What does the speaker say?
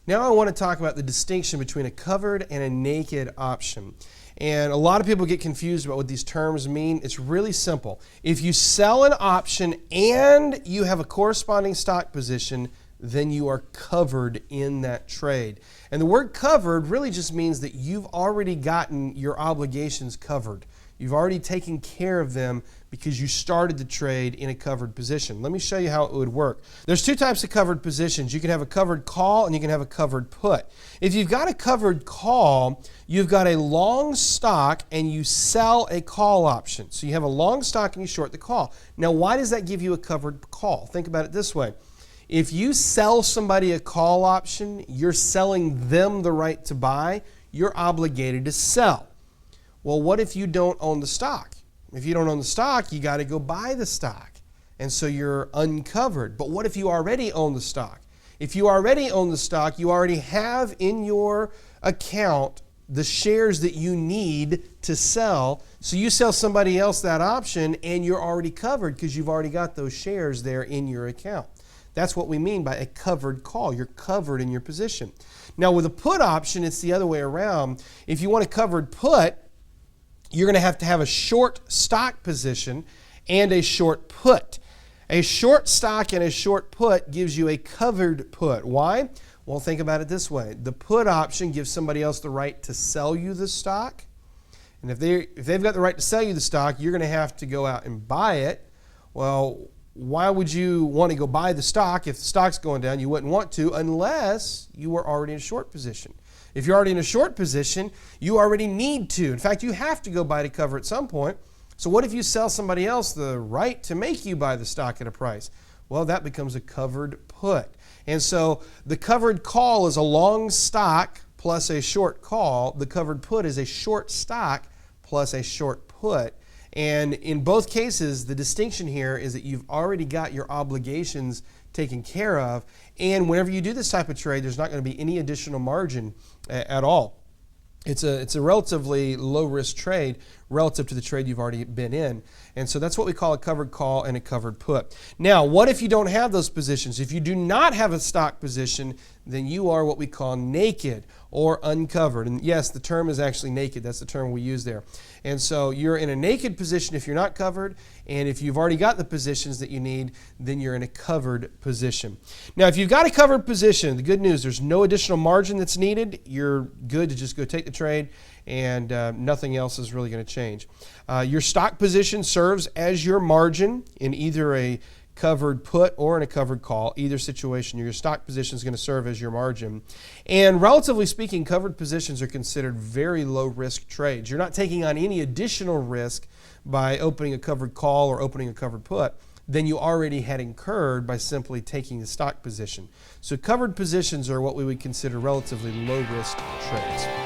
Now I want to talk about the distinction between a covered and a naked option. And a lot of people get confused about what these terms mean. It's really simple. If you sell an option and you have a corresponding stock position, then you are covered in that trade. And the word covered really just means that you've already gotten your obligations covered. You've already taken care of them because you started the trade in a covered position. Let me show you how it would work. There's two types of covered positions. You can have a covered call and you can have a covered put. If you've got a covered call, you've got a long stock and you sell a call option. So you have a long stock and you short the call. Now, why does that give you a covered call? Think about it this way. If you sell somebody a call option, you're selling them the right to buy. You're obligated to sell. Well, what if you don't own the stock? If you don't own the stock, you got to go buy the stock. And so you're uncovered. But what if you already own the stock? If you already own the stock, you already have in your account the shares that you need to sell. So you sell somebody else that option and you're already covered because you've already got those shares there in your account. That's what we mean by a covered call. You're covered in your position. Now with a put option, it's the other way around. If you want a covered put, you're going to have a short stock position and a short put. A short stock and a short put gives you a covered put. Why? Well, think about it this way. The put option gives somebody else the right to sell you the stock. And if they've got the right to sell you the stock, you're going to have to go out and buy it. Well, why would you want to go buy the stock if the stock's going down? You wouldn't want to unless you were already in a short position. If you're already in a short position, you already need to. In fact, you have to go buy to cover at some point. So what if you sell somebody else the right to make you buy the stock at a price? Well, that becomes a covered put. And so the covered call is a long stock plus a short call. The covered put is a short stock plus a short put. And in both cases, the distinction here is that you've already got your obligations taken care of. And whenever you do this type of trade, there's not going to be any additional margin at all. It's a relatively low-risk trade relative to the trade you've already been in. And so that's what we call a covered call and a covered put. Now, what if you don't have those positions? If you do not have a stock position, then you are what we call naked or uncovered. And yes, the term is actually naked. That's the term we use there. And so you're in a naked position if you're not covered. And if you've already got the positions that you need, then you're in a covered position. Now, if you've got a covered position, the good news, there's no additional margin that's needed. You're good to just go take the trade, and nothing else is really going to change. Your stock position serves as your margin in either a covered put or in a covered call. Either situation, your stock position is going to serve as your margin. And relatively speaking, covered positions are considered very low-risk trades. You're not taking on any additional risk by opening a covered call or opening a covered put than you already had incurred by simply taking the stock position. So covered positions are what we would consider relatively low-risk trades.